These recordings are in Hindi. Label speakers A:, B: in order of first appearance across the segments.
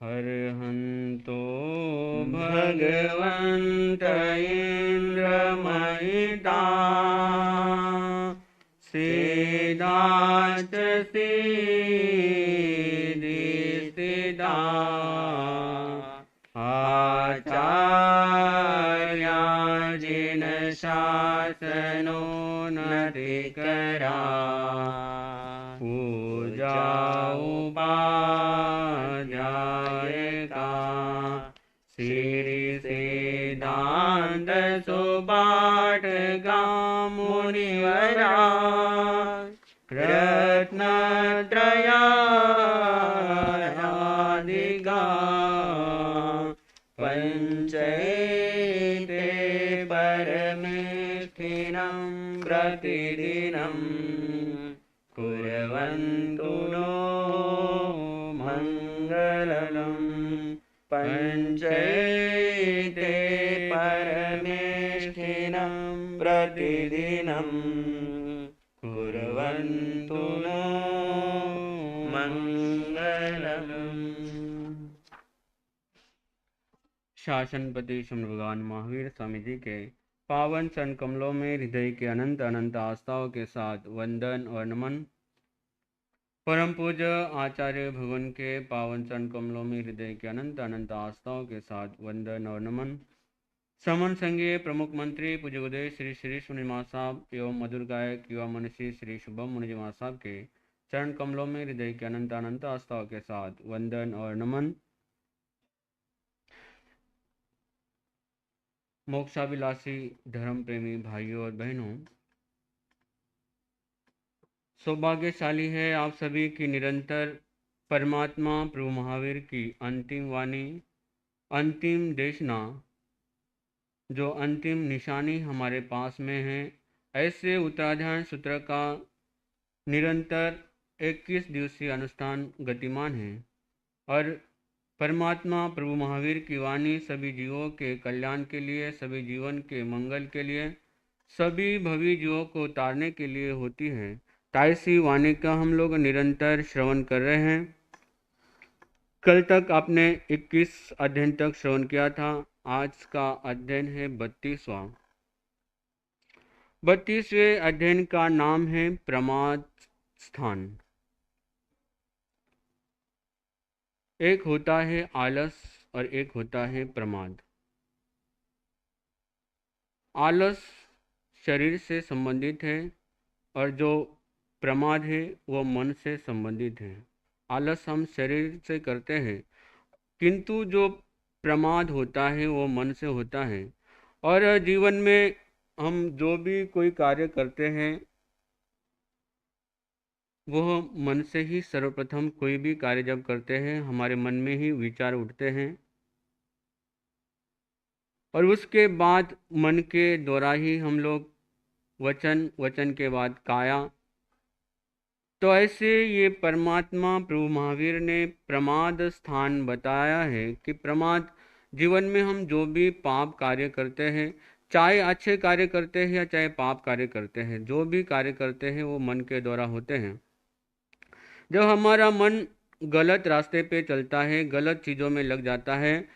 A: हर्हन्तो भगवन्त इन्द्रमहिता सीदाच सीदिसिदा आचार्याजिन शासनो नतिकरा पूजा उपाध्यायिका श्री सिद्धान्त सुपाठका मुनिवरा रत्नत्रयाधिका पञ्चैते परमेष्ठिनं प्रतिदिनं कुर्वन्तु नो मङ्गलम् पञ्चैते परमेष्ठिनं प्रतिदिनं कुर्वन्तु नो मङ्गलम्। शासनपति श्री भगवान महावीर स्वामी जी के पावन चरण कमलों में हृदय के अनंत अनंत आस्थाओं के साथ वंदन और नमन। परम पूज्य आचार्य भगवान के पावन चरण कमलों में हृदय के अनंत अनंत आस्थाओं के साथ वंदन और नमन। समन संघीय प्रमुख मंत्री पूज्य उदय श्री श्री सुनिमा साहब एवं मधुर गायक युवा मनीषी श्री शुभम मुनिमा साहब के चरण कमलों में हृदय के अनंत अनंत आस्थाओं के साथ वंदन और नमन। मोक्षाभिलाषी धर्म प्रेमी भाइयों और बहनों, सौभाग्यशाली है आप सभी की निरंतर परमात्मा प्रभु महावीर की अंतिम वाणी, अंतिम देशना, जो अंतिम निशानी हमारे पास में है। ऐसे उत्तराधायन सूत्र का निरंतर 21 दिवसीय अनुष्ठान गतिमान है और परमात्मा प्रभु महावीर की वाणी सभी जीवों के कल्याण के लिए, सभी जीवन के मंगल के लिए, सभी भवी जीवों को उतारने के लिए होती है। ताइसी वाणी का हम लोग निरंतर श्रवण कर रहे हैं। कल तक आपने 21 अध्ययन तक श्रवण किया था। आज का अध्ययन है 32वां। 32वें अध्ययन का नाम है प्रमाद स्थान। एक होता है आलस और एक होता है प्रमाद। आलस शरीर से संबंधित है और जो प्रमाद है वो मन से संबंधित है। आलस हम शरीर से करते हैं, किंतु जो प्रमाद होता है वो मन से होता है। और जीवन में हम जो भी कोई कार्य करते हैं वह मन से ही सर्वप्रथम, कोई भी कार्य जब करते हैं हमारे मन में ही विचार उठते हैं और उसके बाद मन के द्वारा ही हम लोग वचन, वचन के बाद काया। तो ऐसे ये परमात्मा प्रभु महावीर ने प्रमाद स्थान बताया है कि प्रमाद जीवन में हम जो भी पाप कार्य करते हैं, चाहे अच्छे कार्य करते हैं या चाहे पाप कार्य करते हैं, जो भी कार्य करते हैं वो मन के द्वारा होते हैं। जब हमारा मन गलत रास्ते पे चलता है, गलत चीज़ों में लग जाता है,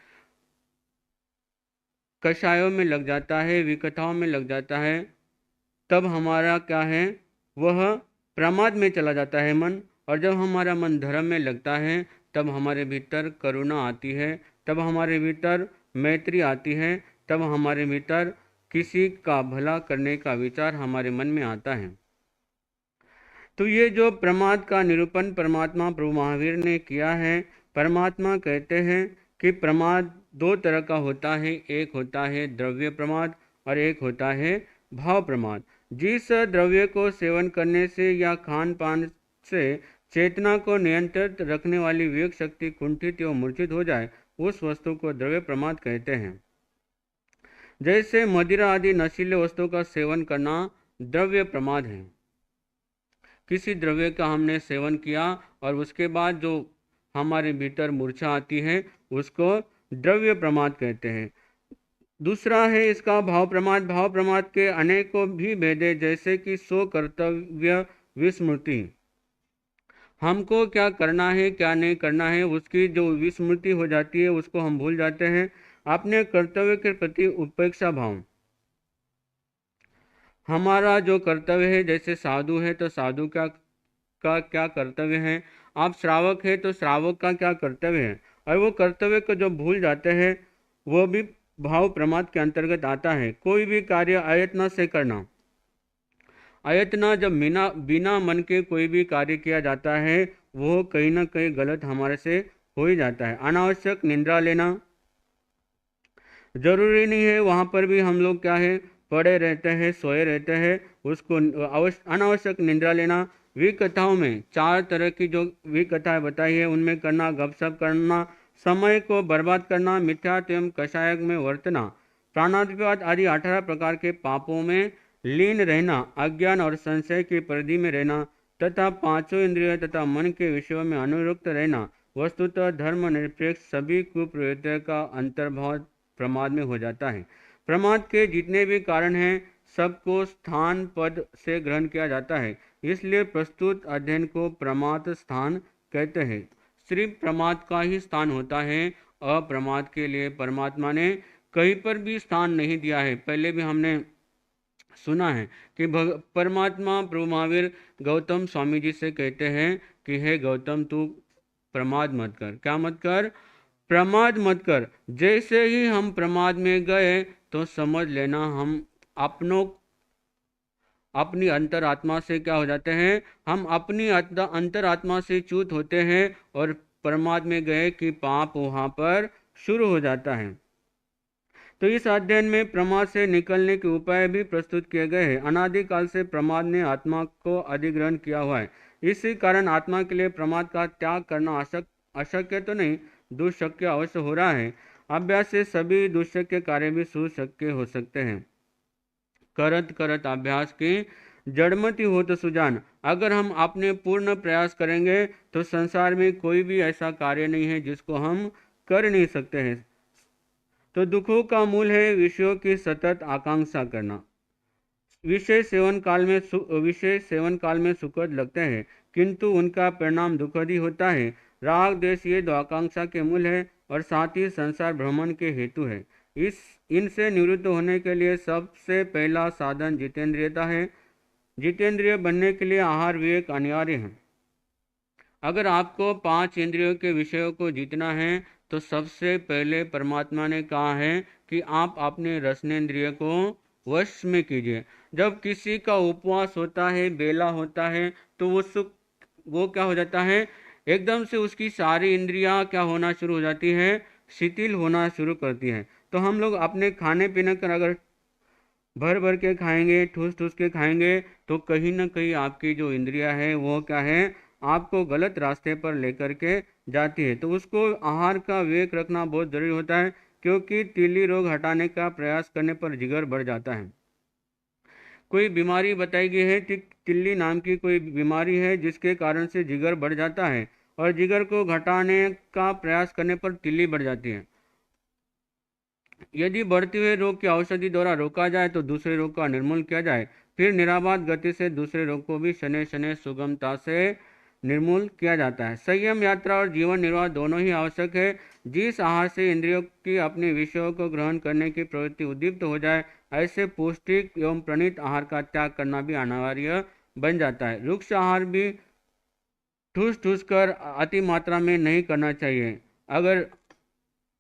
A: कषायों में लग जाता है, विकथाओं में लग जाता है, तब हमारा क्या है, वह प्रमाद में चला जाता है मन। और जब हमारा मन धर्म में लगता है तब हमारे भीतर करुणा आती है, तब हमारे भीतर मैत्री आती है, तब हमारे भीतर किसी का भला करने का विचार हमारे मन में आता है। तो ये जो प्रमाद का निरूपण परमात्मा प्रभु महावीर ने किया है, परमात्मा कहते हैं कि प्रमाद दो तरह का होता है। एक होता है द्रव्य प्रमाद और एक होता है भाव प्रमाद। जिस द्रव्य को सेवन करने से या खान पान से चेतना को नियंत्रित रखने वाली विवेक शक्ति कुंठित एवं मूर्छित हो जाए, उस वस्तु को द्रव्य प्रमाद कहते हैं। जैसे मदिरा आदि नशीले वस्तुओं का सेवन करना द्रव्य प्रमाद है। किसी द्रव्य का हमने सेवन किया और उसके बाद जो हमारे भीतर मूर्छा आती है उसको द्रव्य प्रमाद कहते हैं। दूसरा है इसका भाव प्रमाद। भाव प्रमाद के अनेकों भी भेद है, जैसे कि सो कर्तव्य विस्मृति। हमको क्या करना है क्या नहीं करना है उसकी जो विस्मृति हो जाती है, उसको हम भूल जाते हैं। अपने कर्तव्य के प्रति उपेक्षा भाव। हमारा जो कर्तव्य है, जैसे साधु है तो साधु का क्या कर्तव्य है, आप श्रावक है तो श्रावक का क्या कर्तव्य है, और वो कर्तव्य को जो भूल जाते हैं वो भी भाव प्रमाद के अंतर्गत आता है। कोई भी कार्य अयत्न से करना, अयत्न जब बिना बिना मन के कोई भी कार्य किया जाता है वो कहीं ना कहीं गलत हमारे से हो ही जाता है। अनावश्यक निंद्रा लेना, जरूरी नहीं है वहाँ पर भी हम लोग क्या है पड़े रहते हैं, सोए रहते हैं, उसको अनावश्यक निंद्रा लेना। विकथाओं में 4 तरह की जो विकथाएं बताई है उनमें करना, गपशप करना, समय को बर्बाद करना, मिथ्यात्व एवं कषाय में वर्तना, प्राणाधिपात आदि 18 प्रकार के पापों में लीन रहना, अज्ञान और संशय की परिधि में रहना तथा पांचों इंद्रियों तथा मन के विषयों में अनुरक्त रहना, वस्तुतः धर्म निरपेक्ष सभी कुप्रवृत्तियों का अंतर्भाव प्रमाद में हो जाता है। प्रमाद के जितने भी कारण हैं सबको स्थान पद से ग्रहण किया जाता है, इसलिए प्रस्तुत अध्ययन को प्रमाद स्थान कहते हैं। सिर्फ प्रमाद का ही स्थान होता है, अप्रमाद के लिए परमात्मा ने कहीं पर भी स्थान नहीं दिया है। पहले भी हमने सुना है कि परमात्मा प्रभु महावीर गौतम स्वामी जी से कहते हैं कि हे गौतम तू प्रमाद मत कर। क्या मत कर? प्रमाद मत कर। जैसे ही हम प्रमाद में गए तो समझ लेना हम अपनों अपनी अंतरात्मा से क्या हो जाते हैं, हम अपनी अंतरात्मा से च्युत होते हैं और प्रमाद में गए कि पाप वहाँ पर शुरू हो जाता है। तो इस अध्ययन में प्रमाद से निकलने के उपाय भी प्रस्तुत किए गए हैं। अनादिकाल से प्रमाद ने आत्मा को अधिग्रहण किया हुआ है, इसी कारण आत्मा के लिए प्रमाद का त्याग करना अशक्य तो नहीं, दुष्शक्य अवश्य हो रहा है। अभ्यास से सभी दुष्शक्य कार्य भी सुशक्य हो सकते हैं। करत करत अभ्यास की जड़मति हो तो सुजान। अगर हम अपने पूर्ण प्रयास करेंगे तो संसार में कोई भी ऐसा कार्य नहीं है जिसको हम कर नहीं सकते हैं। तो दुखों का मूल है विषयों की सतत आकांक्षा करना। विषय सेवन काल में सुखद लगते हैं किंतु उनका परिणाम दुखद ही होता है। राग देश ये दो आकांक्षा के मूल है और साथ ही संसार भ्रमण के हेतु है। इनसे निवृत्त होने के लिए सबसे पहला साधन जितेंद्रियता है। जितेंद्रिय बनने के लिए आहार विवेक अनिवार्य है। अगर आपको 5 इंद्रियों के विषयों को जीतना है तो सबसे पहले परमात्मा ने कहा है कि आप अपने रसनेन्द्रिय को वश में कीजिए। जब किसी का उपवास होता है, बेला होता है, तो वो क्या हो जाता है, एकदम से उसकी सारी इंद्रियां क्या होना शुरू हो जाती है, शिथिल होना शुरू करती है। तो हम लोग अपने खाने पीने का अगर भर भर के खाएंगे, ठूस ठूस के खाएंगे, तो कहीं ना कहीं आपकी जो इंद्रिया है वो क्या है, आपको गलत रास्ते पर लेकर के जाती है। तो उसको आहार का विवेक रखना बहुत जरूरी होता है, क्योंकि तीली रोग हटाने का प्रयास करने पर जिगर बढ़ जाता है। कोई बीमारी बताई गई है कि तिल्ली नाम की कोई बीमारी है जिसके कारण से जिगर बढ़ जाता है, और जिगर को घटाने का प्रयास करने पर तिल्ली बढ़ जाती है। यदि बढ़ते हुए रोग की औषधि द्वारा रोका जाए तो दूसरे रोग का निर्मूल किया जाए, फिर निराबाद गति से दूसरे रोग को भी शनै शनै सुगमता से निर्मूल किया जाता है। संयम यात्रा और जीवन निर्वाह दोनों ही आवश्यक है। जिस आहार से इंद्रियों की अपने विषयों को ग्रहण करने की प्रवृत्ति उद्दीप्त हो जाए, ऐसे पौष्टिक एवं प्रणीत आहार का त्याग करना भी अनिवार्य बन जाता है। रुक्ष आहार भी ठूस ठूस कर अति मात्रा में नहीं करना चाहिए। अगर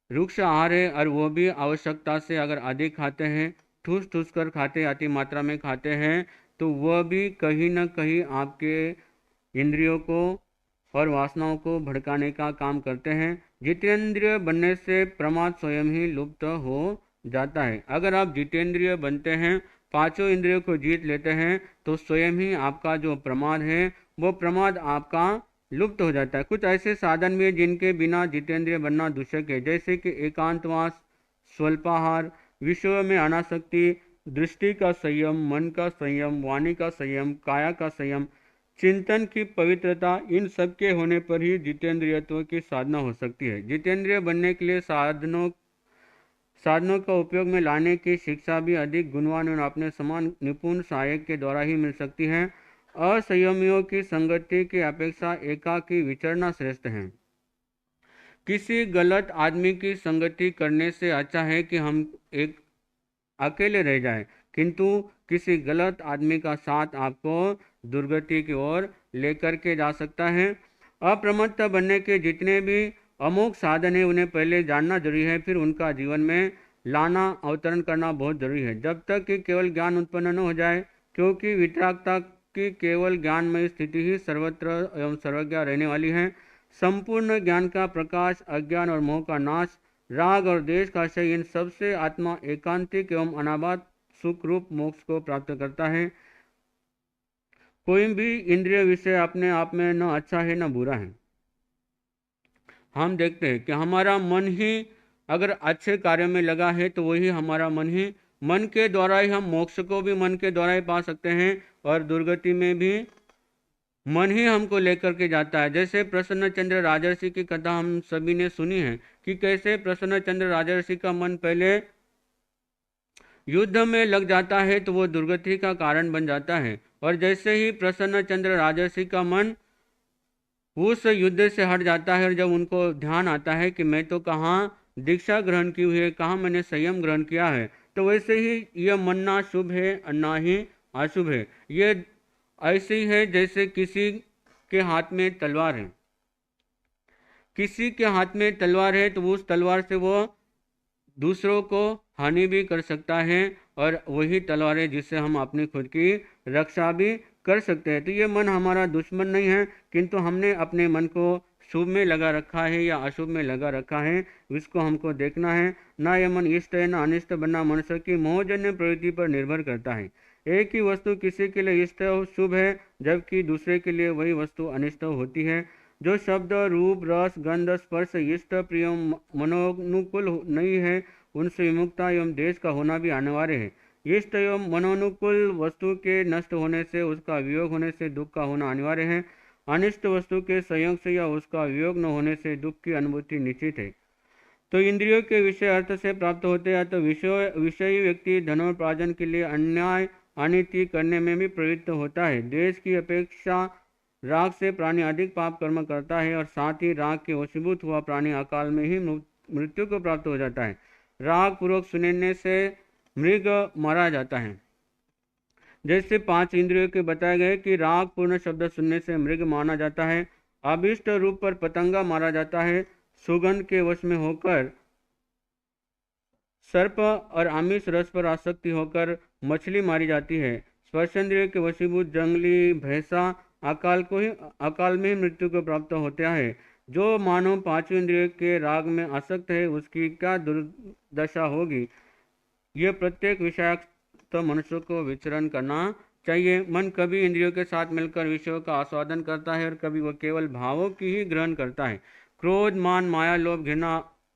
A: रुक्ष आहार है और वो भी आवश्यकता से अगर अधिक खाते हैं, ठूस ठूस कर खाते, अति मात्रा में खाते हैं, तो वह भी कहीं ना कहीं आपके इंद्रियों को और वासनाओं को भड़काने का काम करते हैं। जितेंद्रिय बनने से प्रमाद स्वयं ही लुप्त हो जाता है। अगर आप जितेंद्रिय बनते हैं, पांचों इंद्रियों को जीत लेते हैं, तो स्वयं ही आपका जो प्रमाद है वो प्रमाद आपका लुप्त हो जाता है। कुछ ऐसे साधन भी हैं जिनके बिना जितेंद्रिय बनना दुष्यक है, जैसे कि एकांतवास, स्वल्पाहार, विषयों में अनासक्ति, दृष्टि का संयम, मन का संयम, वाणी का संयम, काया का संयम, चिंतन की पवित्रता। इन सब के होने पर ही जितेंद्रियत्व की साधना हो सकती है। जितेंद्रिय बनने के लिए साधनों का उपयोग में लाने की शिक्षा भी अधिक गुणवान और अपने समान निपुण सहायक के द्वारा ही मिल सकती है। असंयमियों की संगति की अपेक्षा एकाकी विचरना श्रेष्ठ है। किसी गलत आदमी की संगति करने से अच्छा है कि हम एक अकेले रह जाएं, किंतु किसी गलत आदमी का साथ आपको दुर्गति की ओर लेकर के जा सकता है। अप्रमत्त बनने के जितने भी अमोघ साधन है उन्हें पहले जानना जरूरी है, फिर उनका जीवन में लाना अवतरण करना बहुत जरूरी है, जब तक कि केवल ज्ञान उत्पन्न न हो जाए, क्योंकि वितरागता की केवल ज्ञानमय स्थिति ही सर्वत्र एवं सर्वज्ञ रहने वाली है। संपूर्ण ज्ञान का प्रकाश, अज्ञान और मोह का नाश, राग और देश का क्षय, इन सबसे आत्मा एकांतिक एवं अनाबाद सुख रूप मोक्ष को प्राप्त करता है। कोई भी इंद्रिय विषय अपने आप में न अच्छा है न बुरा है। हम देखते हैं कि हमारा मन ही अगर अच्छे कार्य में लगा है तो वही हमारा मन के द्वारा ही हम मोक्ष को भी मन के द्वारा ही पा सकते हैं, और दुर्गति में भी मन ही हमको लेकर के जाता है। जैसे प्रसन्न चंद्र राजर्षि की कथा हम सभी ने सुनी है कि कैसे प्रसन्न चंद्र राजर्षि का मन पहले युद्ध में लग जाता है तो वो दुर्गति का कारण बन जाता है, और जैसे ही प्रसन्न चंद्र राजर्षि का मन उस युद्ध से हट जाता है और जब उनको ध्यान आता है कि मैं तो कहाँ दीक्षा ग्रहण की हुई है, कहाँ मैंने संयम ग्रहण किया है, तो वैसे ही यह मन ना शुभ है ना ही अशुभ है। ये ऐसे ही है जैसे किसी के हाथ में तलवार है। किसी के हाथ में तलवार है तो उस तलवार से वो दूसरों को हानि भी कर सकता है, और वही तलवार है जिससे हम अपनी खुद की रक्षा भी कर सकते हैं। तो ये मन हमारा दुश्मन नहीं है, किंतु हमने अपने मन को शुभ में लगा रखा है या अशुभ में लगा रखा है, इसको हमको देखना है। ना यह मन इष्ट है ना अनिष्ट बनना मनुष्य की मोहजन्य प्रवृत्ति पर निर्भर करता है। एक ही वस्तु किसी के लिए इष्ट शुभ है, जबकि दूसरे के लिए वही वस्तु अनिष्ट होती है। जो शब्द, रूप, रस, गंध, स्पर्श इष्ट प्रिय मनोनुकूल नहीं है, उनसे विमुक्ता एवं देश का होना भी अनिवार्य है। इष्ट एवं मनोनुकूल वस्तु के नष्ट होने से, उसका वियोग होने से दुख का होना अनिवार्य है। अनिष्ट वस्तु के संयोग से या उसका वियोग न होने से दुख की अनुभूति निश्चित है। तो इंद्रियों के विषय अर्थ से प्राप्त होते हैं, तो विषयी व्यक्ति धनोपार्जन के लिए अन्याय अनिति करने में भी प्रवृत्त होता है। देश की अपेक्षा राग से प्राणी अधिक पाप कर्म करता है, और साथ ही राग के वशीभूत हुआ प्राणी अकाल में ही मृत्यु को प्राप्त हो जाता है। राग पूर्वक सुनने से मृग मारा जाता है। जैसे 5 इंद्रियों के बताए गए कि राग पूर्ण शब्द सुनने से मृग माना जाता है, अभिष्ट रूप पर पतंगा मारा जाता है, सुगंध के वश में होकर सर्प और आमिष रस पर आसक्ति होकर मछली मारी जाती है। स्पर्शेंद्रिय के वशीभूत जंगली भैंसा अकाल में ही मृत्यु को प्राप्त होता है। जो मानव 5 इंद्रियों के राग में आसक्त है उसकी क्या दुर्दशा होगी। यह प्रत्येक विषयाक्त मनुष्य को विचरण करना चाहिए। मन कभी इंद्रियों के साथ मिलकर विषयों का आस्वादन करता है और कभी वह केवल भावों की ही ग्रहण करता है। क्रोध, मान, माया, लोभ, घृणा,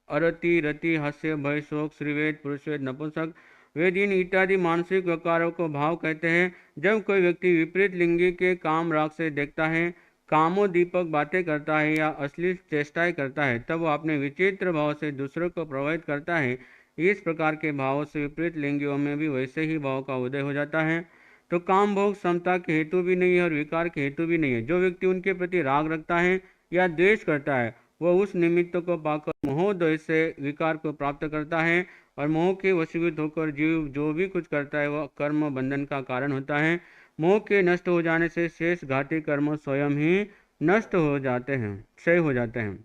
A: अरति, रति, हास्य, भय, शोक, श्रीवेद, पुरुषवेद, नपुंसक वेद, इन इत्यादि मानसिक विकारों को भाव कहते हैं। जब कोई व्यक्ति विपरीत लिंगी के काम राग से देखता है, कामोदीपक बातें करता है या अश्लील चेष्टाएं करता है, तब वह अपने विचित्र भाव से दूसरों को प्रभावित करता है। इस प्रकार के भावों से विपरीत लिंगियों में भी वैसे ही भाव का उदय हो जाता है। तो काम भोग समता के हेतु भी नहीं है और विकार के हेतु भी नहीं है। जो व्यक्ति उनके प्रति राग रखता है या द्वेष करता है, वह उस निमित्त को पाकर मोह से विकार को प्राप्त करता है, और मोह के वशीभूत होकर जीव जो भी कुछ करता है वह कर्म बंधन का कारण होता है। मोह के नष्ट हो जाने से शेष घाती कर्म स्वयं ही नष्ट हो जाते हैं, क्षय हो जाते हैं।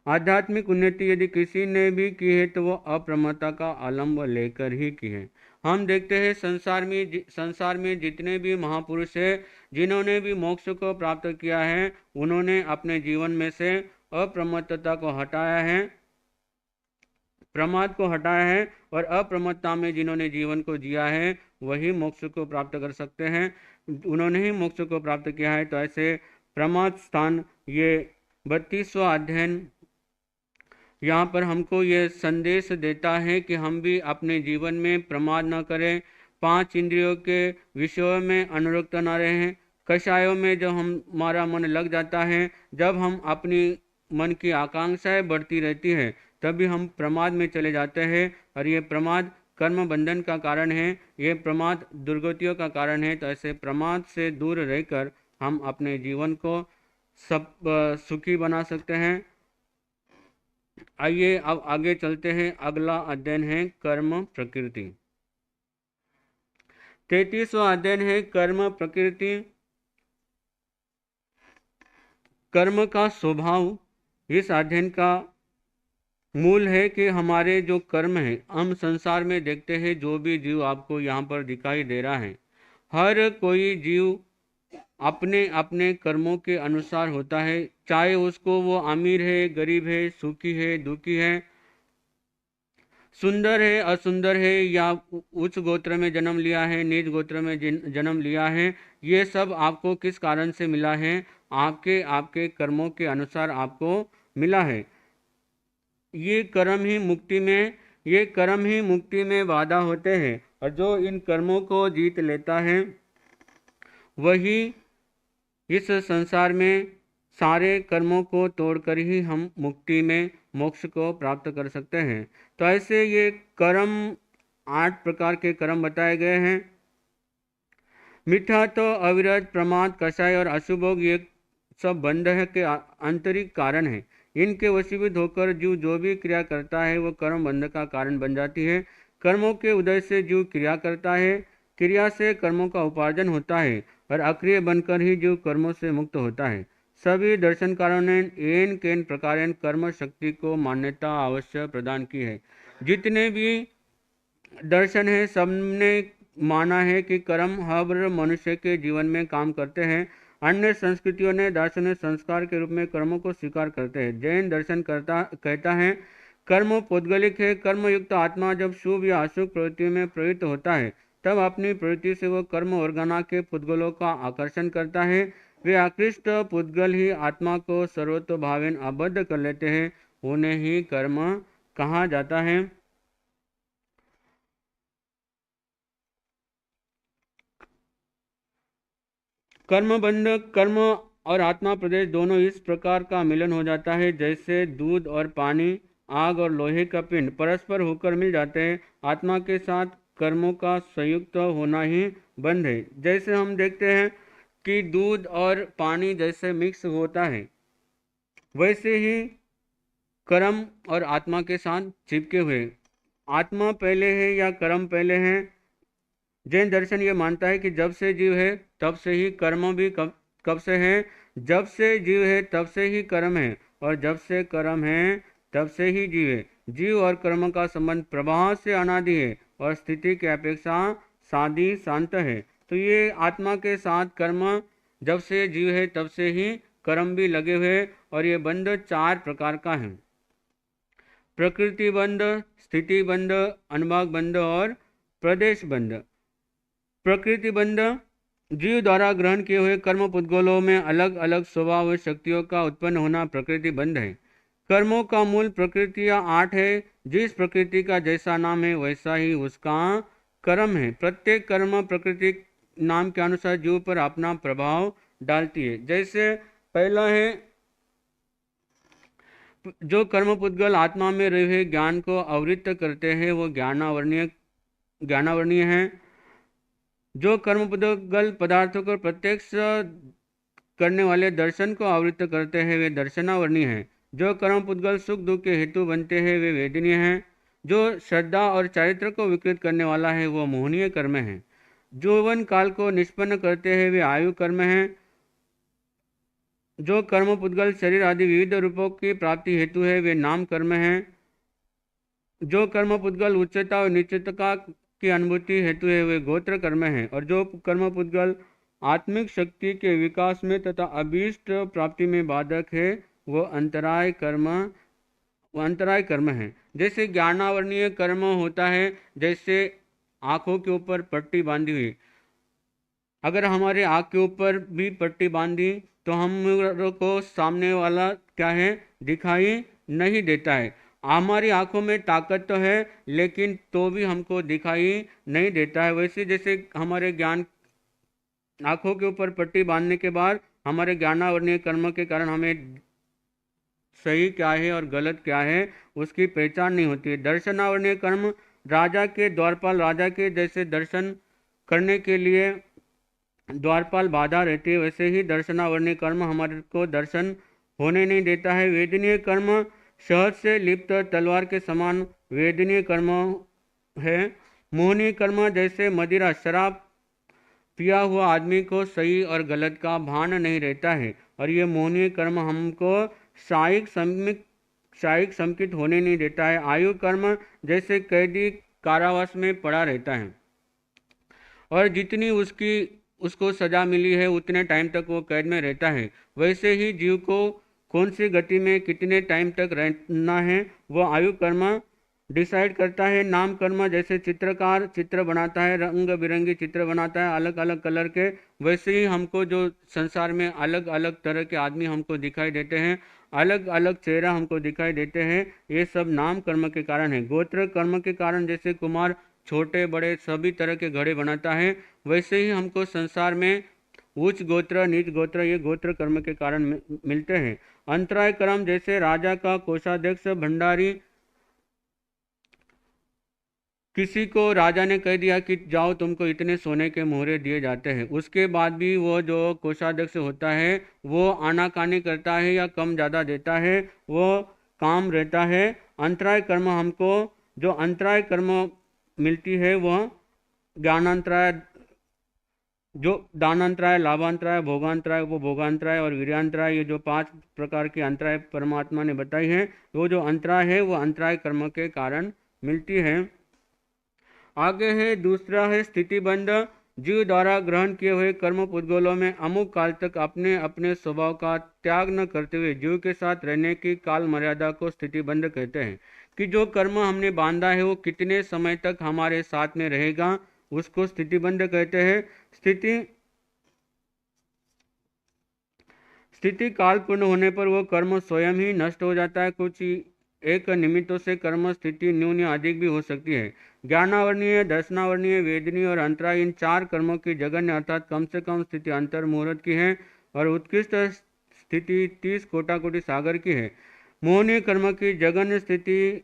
A: आध्यात्मिक उन्नति यदि किसी ने भी की है तो वह अप्रमत्ता का अवलंब लेकर ही की है। हम देखते हैं संसार में जितने भी महापुरुष हैं, जिन्होंने भी मोक्ष को प्राप्त किया है, उन्होंने अपने जीवन में से अप्रमत्तता को हटाया है, प्रमाद को हटाया है, और अप्रमत्ता में जिन्होंने जीवन को जिया है वही मोक्ष को प्राप्त कर सकते हैं। उन्होंने ही मोक्ष को प्राप्त किया है। तो ऐसे प्रमाद स्थान ये 32वां अध्ययन यहाँ पर हमको ये संदेश देता है कि हम भी अपने जीवन में प्रमाद न करें, 5 इंद्रियों के विषयों में अनुरक्त न रहें। कषायों में जब हमारा मन लग जाता है, जब हम अपनी मन की आकांक्षाएं बढ़ती रहती है, तभी हम प्रमाद में चले जाते हैं, और ये प्रमाद कर्म बंधन का कारण है, ये प्रमाद दुर्गतियों का कारण है। तो ऐसे प्रमाद से दूर रहकर हम अपने जीवन को सब सुखी बना सकते हैं। आइए अब आगे चलते हैं। अगला अध्ययन है कर्म प्रकृति। 33वां अध्ययन है कर्म प्रकृति। कर्म का स्वभाव इस अध्ययन का मूल है कि हमारे जो कर्म है, हम संसार में देखते हैं जो भी जीव आपको यहाँ पर दिखाई दे रहा है, हर कोई जीव अपने अपने कर्मों के अनुसार होता है। चाहे उसको वो अमीर है, गरीब है, सुखी है, दुखी है, सुंदर है, असुंदर है, या उच्च गोत्र में जन्म लिया है, नीच गोत्र में जन्म लिया है, ये सब आपको किस कारण से मिला है? आपके आपके कर्मों के अनुसार आपको मिला है। ये कर्म ही मुक्ति में बाधा होते हैं, और जो इन कर्मों को जीत लेता है वही इस संसार में सारे कर्मों को तोड़कर ही हम मुक्ति में मोक्ष को प्राप्त कर सकते हैं। तो ऐसे ये कर्म 8 प्रकार के कर्म बताए गए हैं। मीठा तो अविरत, प्रमाद, कषाय और अशुभोग ये सब बंध के आंतरिक कारण है। इनके वशीभूत होकर जीव जो भी क्रिया करता है वो कर्म बंध का कारण बन जाती है। कर्मों के उदय से जीव क्रिया करता है, क्रिया से कर्मों का उपार्जन होता है, और अक्रिय बनकर ही जीव कर्मों से मुक्त होता है। सभी दर्शनकारों ने एन केन प्रकार कर्म शक्ति को मान्यता अवश्य प्रदान की है। जितने भी दर्शन है सबने माना है कि कर्म हर मनुष्य के जीवन में काम करते हैं। अन्य संस्कृतियों ने दार्शनिक संस्कार के रूप में कर्मों को स्वीकार करते हैं। जैन दर्शन कहता है कर्म पौद्गलिक है। कर्मयुक्त आत्मा जब शुभ या अशुभ प्रवृत्ति में प्रवृत्त होता है तब अपनी प्रवृत्ति से वह कर्म ऑर्गना के पुद्गलों का आकर्षण करता है। वे आकृष्ट पुद्गल ही आत्मा को सर्वतो भावेन आबद्ध कर लेते हैं, उन्हें ही कर्म कहा जाता है। कर्म और आत्मा प्रदेश दोनों इस प्रकार का मिलन हो जाता है जैसे दूध और पानी, आग और लोहे का पिंड परस्पर होकर मिल जाते हैं। आत्मा के साथ कर्मों का संयुक्त होना ही बंध है। जैसे हम देखते हैं कि दूध और पानी जैसे मिक्स होता है, वैसे ही कर्म और आत्मा के साथ चिपके हुए। आत्मा पहले है या कर्म पहले है? जैन दर्शन ये मानता है कि जब से जीव है तब से ही कर्म भी कब से है? जब से जीव है तब से ही कर्म है, और जब से कर्म है तब से ही जीव है। जीव और कर्म का संबंध प्रवाह से अनादि है और स्थिति की अपेक्षा सादी शांत है। तो ये आत्मा के साथ कर्म जब से जीव है तब से ही कर्म भी लगे हुए, और ये बंध 4 प्रकार का है। प्रकृति बंध, स्थिति बंध, अनुभाग बंध और प्रदेश बंध। प्रकृति बंध जीव द्वारा ग्रहण किए हुए कर्म पुद्गलों में अलग अलग स्वभाव और शक्तियों का उत्पन्न होना प्रकृति बंध है। कर्मों का मूल प्रकृतियाँ 8 है। जिस प्रकृति का जैसा नाम है वैसा ही उसका कर्म है। प्रत्येक कर्म प्रकृति नाम के अनुसार जीव पर अपना प्रभाव डालती है। जैसे पहला है, जो कर्म पुद्गल आत्मा में रहे हुए ज्ञान को आवृत्त करते हैं वो ज्ञानावर्णीय है। जो कर्म पुद्गल पदार्थों को प्रत्यक्ष करने वाले दर्शन को आवृत्त करते हैं वे दर्शनावर्णीय हैं। जो कर्म पुद्गल सुख दुख के हेतु बनते हैं वे वेदनीय हैं। जो श्रद्धा और चारित्र को विकृत करने वाला है वो मोहनीय कर्म है। जो यौवन काल को निष्पन्न करते हैं वे आयु कर्म हैं। जो कर्म पुद्गल शरीर आदि विविध रूपों की प्राप्ति हेतु है वे नाम कर्म हैं। जो कर्म पुद्गल उच्चता और निश्चितता की अनुभूति हेतु है वे गोत्र कर्म है। और जो कर्म पुद्गल आत्मिक शक्ति के विकास में तथा अभीष्ट प्राप्ति में बाधक है वो अंतराय कर्म है। जैसे ज्ञानावर्णीय कर्म होता है, जैसे आँखों के ऊपर पट्टी बांधी हुई। अगर हमारे आँख के ऊपर भी पट्टी बांधी तो हम को सामने वाला क्या है दिखाई नहीं देता है। हमारी आंखों में ताकत तो है लेकिन तो भी हमको दिखाई नहीं देता है। वैसे जैसे हमारे ज्ञान आंखों के ऊपर पट्टी बांधने के बाद हमारे ज्ञानावर्णीय कर्म के कारण हमें सही क्या है और गलत क्या है उसकी पहचान नहीं होती है। दर्शनावर्णीय कर्म राजा के द्वारपाल राजा के जैसे दर्शन करने के लिए द्वारपाल बाधा रहती है, वैसे ही दर्शनावरणीय कर्म हमारे को दर्शन होने नहीं देता है। वेदनीय कर्म शहद से लिप्त तलवार के समान वेदनीय कर्म है। मोहनीय कर्म जैसे मदिरा शराब पिया हुआ आदमी को सही और गलत का भान नहीं रहता है, और ये मोहनीय कर्म हमको शायिक संकित होने नहीं देता है। आयु कर्म जैसे कैदी कारावास में पड़ा रहता है और जितनी उसको सजा मिली है उतने टाइम तक वो कैद में रहता है, वैसे ही जीव को कौन सी गति में कितने टाइम तक रहना है वो आयु कर्म डिसाइड करता है। नाम कर्म जैसे चित्रकार चित्र बनाता है, रंग बिरंगी चित्र बनाता है अलग अलग कलर के, वैसे ही हमको जो संसार में अलग अलग तरह के आदमी हमको दिखाई देते हैं, अलग अलग चेहरा हमको दिखाई देते हैं, ये सब नाम कर्म के कारण है। गोत्र कर्म के कारण जैसे कुमार छोटे बड़े सभी तरह के घड़े बनाता है, वैसे ही हमको संसार में उच्च गोत्र नीच गोत्र ये गोत्र कर्म के कारण मिलते हैं। अंतराय कर्म जैसे राजा का कोषाध्यक्ष भंडारी, किसी को राजा ने कह दिया कि जाओ तुमको इतने सोने के मोहरे दिए जाते हैं, उसके बाद भी वो जो कोषाध्यक्ष होता है वो आनाकानी करता है या कम ज़्यादा देता है, वो काम रहता है। अंतराय कर्म हमको जो अंतराय कर्म मिलती है वह ज्ञानांतराय, जो दानांतराय, लाभांतराय, भोगांतराय, वो भोगांतराय और वीर्यांतराय, ये जो 5 प्रकार की अंतराय परमात्मा ने बताई है, वो जो अंतराय है वो अंतराय कर्म के कारण मिलती है। आगे है दूसरा है स्थितिबंध। जीव द्वारा ग्रहण किए हुए कर्म पुद्गलों में अमुक काल तक अपने अपने स्वभाव का त्याग न करते हुए जीव के साथ रहने की काल मर्यादा को स्थितिबंध कहते हैं, कि जो कर्म हमने बांधा है वो कितने समय तक हमारे साथ में रहेगा, उसको स्थितिबंध कहते हैं। स्थिति काल पूर्ण होने पर वो कर्म स्वयं ही नष्ट हो जाता है। कुछ एक निमित्तों से कर्म स्थिति न्यून या अधिक भी हो सकती है। ज्ञानावरणीय, दर्शनावरणीय, वेदनीय और अंतराय, इन 4 कर्मों की जगन्य अर्थात कम से कम स्थिति अंतर मुहूर्त की है और उत्कृष्ट स्थिति 30 कोटि सागर की है। मोहनीय कर्म की जगन्य स्थिति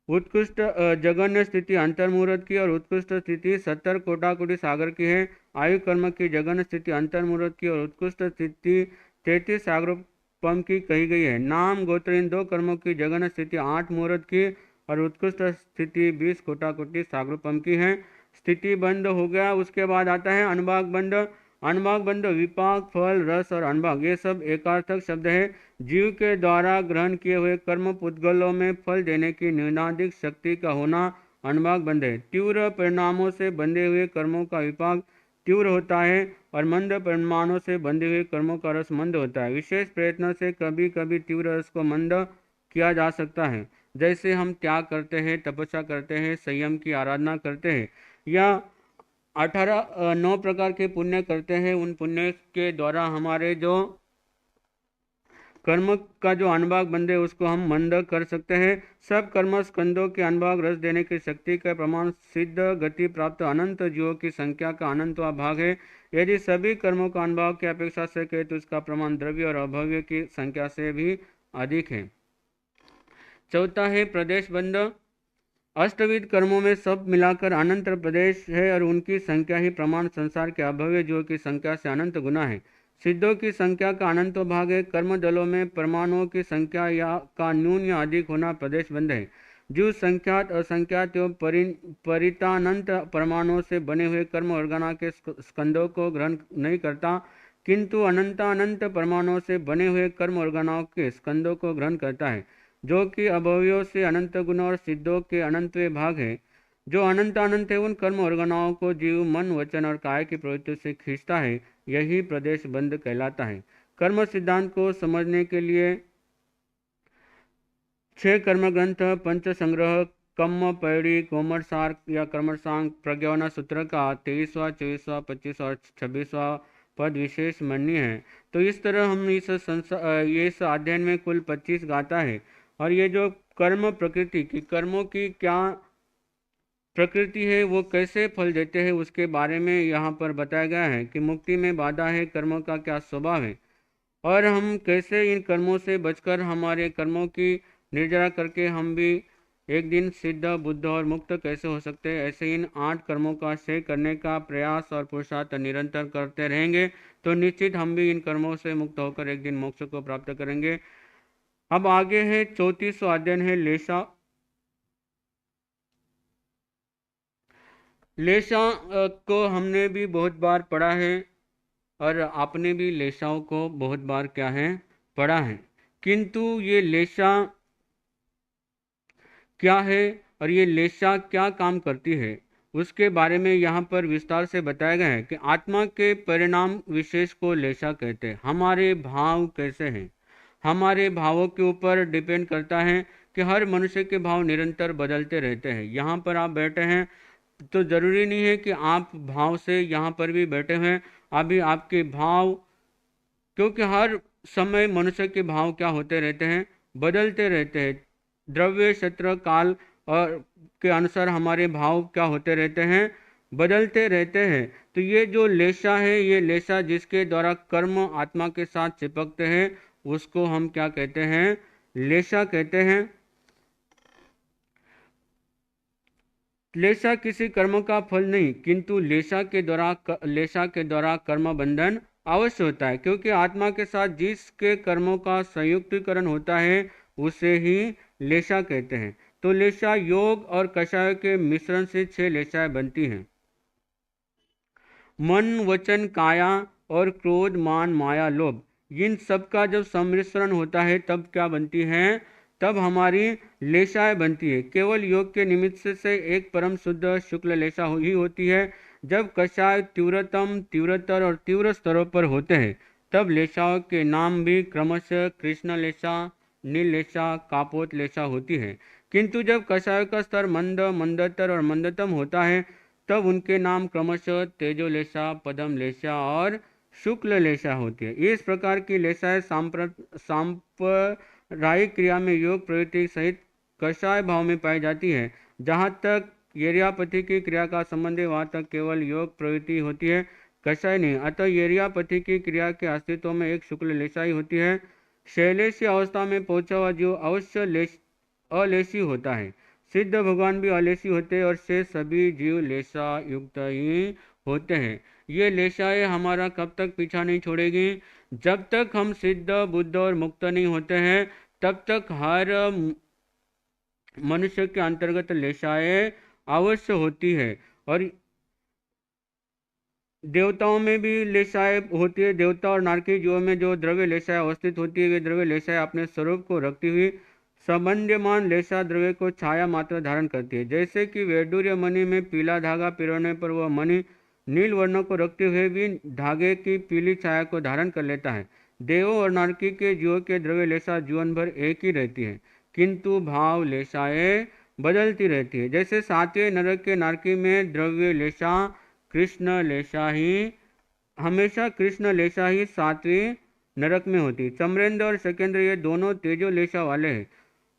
A: जगन्य स्थिति अंतर मुहूर्त की और उत्कृष्ट स्थिति 70 कोटि सागर की है। आयु कर्म की जगन्य स्थिति अंतर मुहूर्त की और उत्कृष्ट स्थिति 33 सागरोपम की कही गई है। नाम गोत्र इन 2 कर्मों की जगन्य स्थिति 8 मुहूर्त की और उत्कृष्ट स्थिति 20 कोटि सागरोपम की है। स्थिति बंध हो गया। उसके बाद आता है अनुभाग बंध। अनुभाग बंध विपाक, फल, रस और अनुभाग ये सब एकार्थक शब्द है। जीव के द्वारा ग्रहण किए हुए कर्म पुद्गलों में फल देने की न्यूनाधिक शक्ति का होना अनुभाग बंध है। तीव्र परिणामों से बंधे हुए कर्मों का विपाक तीव्र होता है और मंद परिमाणों से बंधे हुए कर्मों का रस मंद होता है। विशेष प्रयत्न से कभी कभी तीव्र रस को मंद किया जा सकता है, जैसे हम त्याग करते हैं, तपस्या करते हैं, संयम की आराधना करते हैं या 9 प्रकार के पुण्य करते हैं। उन पुण्य के द्वारा हमारे जो कर्म का जो अनुभाग बंधे उसको हम मंद कर सकते हैं। सब कर्म स्कंदों के अनुभाग रस देने की शक्ति का प्रमाण सिद्ध गति प्राप्त अनंत जीवों की संख्या का अनंतवा भाग है। यदि सभी कर्मों का अनुभाग की अपेक्षा से कहे तो उसका प्रमाण द्रव्य और अभव्य की संख्या से भी अधिक है। चौथा है प्रदेश बंध। अष्टविध कर्मों में सब मिलाकर अनंत प्रदेश है और उनकी संख्या ही प्रमाण संसार के अभव्य जीवों की संख्या से अनंत गुना है। सिद्धों की संख्या का अनंत भाग है। कर्म दलों में परमाणुओं की संख्या या का न्यून या अधिक होना प्रदेश बंध है। जीव संख्यात, असंख्यात एवं परितानंत परमाणुओं से बने हुए कर्म ऑर्गना के स्कंदों को ग्रहण नहीं करता, किंतु अनंत परमाणुओं से बने हुए कर्म ऑर्गनाओं के स्कंदों को ग्रहण करता है, जो कि अभव्यों से अनंत गुण और सिद्धों के अनंतवे भाग है। जो अनंत है उन कर्म ऑर्गनाओं को जीव मन, वचन और काय की प्रवृत्ति से खींचता है, यही प्रदेश बंध कहलाता है। कर्म सिद्धांत को समझने के लिए 6 कर्म ग्रंथ, पंच संग्रह, कम्म पैड़ी, कोमरसार या कर्मसांग, प्रज्ञावना सूत्र का 23वां, 24वां, 25वां और 26वां पद विशेष मान्य है। तो इस तरह हम इस अध्ययन में कुल 25 गाथा है और ये जो कर्म प्रकृति की कर्मों की क्या प्रकृति है, वो कैसे फल देते हैं, उसके बारे में यहाँ पर बताया गया है कि मुक्ति में बाधा है, कर्मों का क्या स्वभाव है और हम कैसे इन कर्मों से बचकर हमारे कर्मों की निर्जरा करके हम भी एक दिन सिद्ध, बुद्ध और मुक्त कैसे हो सकते हैं? ऐसे इन 8 कर्मों का क्षय करने का प्रयास और पुरुषार्थ निरंतर करते रहेंगे तो निश्चित हम भी इन कर्मों से मुक्त होकर एक दिन मोक्ष को प्राप्त करेंगे। अब आगे है 34वां अध्ययन है लेशा। लेशा को हमने भी बहुत बार पढ़ा है और आपने भी लेशाओं को बहुत बार क्या है पढ़ा है, किंतु ये लेशा क्या है और ये लेशा क्या काम करती है उसके बारे में यहाँ पर विस्तार से बताया गया है कि आत्मा के परिणाम विशेष को लेशा कहते हैं। हमारे भाव कैसे हैं, हमारे भावों के ऊपर डिपेंड करता है कि हर मनुष्य के भाव निरंतर बदलते रहते हैं। यहाँ पर आप बैठे हैं तो ज़रूरी नहीं है कि आप भाव से यहाँ पर भी बैठे हैं, अभी आपके भाव, क्योंकि हर समय मनुष्य के भाव क्या होते रहते हैं, बदलते रहते हैं। द्रव्य क्षेत्र काल और के अनुसार हमारे भाव क्या होते रहते हैं, बदलते रहते हैं। तो ये जो लेशा है, ये लेशा जिसके द्वारा कर्म आत्मा के साथ चिपकते हैं उसको हम क्या कहते हैं, लेशा कहते हैं। लेशा किसी कर्म का फल नहीं, किंतु लेशा के द्वारा कर्म बंधन अवश्य होता है, क्योंकि आत्मा के साथ जिसके कर्मों का संयुक्तिकरण होता है उसे ही लेशा कहते हैं। तो लेशा योग और कषाय के मिश्रण से 6 लेशाएं बनती हैं। मन, वचन, काया और क्रोध, मान, माया, लोभ, इन सब का जब सम्मिश्रण होता है तब क्या बनती है, तब हमारी लेशाएं बनती है। केवल योग के निमित्त से एक परम शुद्ध शुक्ल लेशा ही होती है। जब कषाय तीव्रतम, तीव्रतर और तीव्र स्तरों पर होते हैं तब लेशाओं के नाम भी क्रमशः कृष्ण लेशा, नील लेशा, कापोत लेशा होती है। किंतु जब कषाय का स्तर मंद, मंदतर और मंदतम होता है तब उनके नाम क्रमशः तेजोलेशा, पदम लेशा और शुक्ल लेशा होती है। इस प्रकार की लेशाएं सांप्रदायिक क्रिया में योग प्रवृत्ति सहित कषाय भाव में पाई जाती है। जहाँ तक येरियापति की क्रिया का संबंध है वहाँ तक केवल योग प्रवृत्ति होती है, कषाय नहीं। अतः येरियापति की क्रिया के अस्तित्व में एक शुक्ल लेशा ही होती है। शैलेशी अवस्था में पहुंचा हुआ जो अवश्य अलेशी होता है। सिद्ध भगवान भी अलेसी होते हैं और शेष सभी जीव लेशा युक्त ही होते हैं। ये लेशाएं हमारा कब तक पीछा नहीं छोड़ेगी, जब तक हम सिद्ध, बुद्ध और मुक्त नहीं होते हैं तब तक हर मनुष्य के अंतर्गत लेशाएं अवश्य होती है। और देवताओं में भी लेशाएं होती है। देवता और नारकी जीवों में जो द्रव्य लेशाएं अवस्थित होती है वे द्रव्य लेशाएं अपने स्वरूप को रखती हुई संबंध्यमान लेशा द्रव्य को छाया मात्र धारण करती है। जैसे कि वैडूर्य मणि में पीला धागा पिरोने पर वह मणि नील वर्ण को रखते हुए भी धागे की पीली छाया को धारण कर लेता है। देवों और नारकी के जीवों के द्रव्य लेशा जीवन भर एक ही रहती है, किंतु भाव लेशाएं बदलती रहती है। जैसे 7वें नरक के नारकी में द्रव्य लेशा कृष्ण लेशा ही हमेशा कृष्ण लेशा ही 7वें नरक में होती। चमरेंद्र और शकेंद्र ये दोनों तेजो लेशा वाले हैं।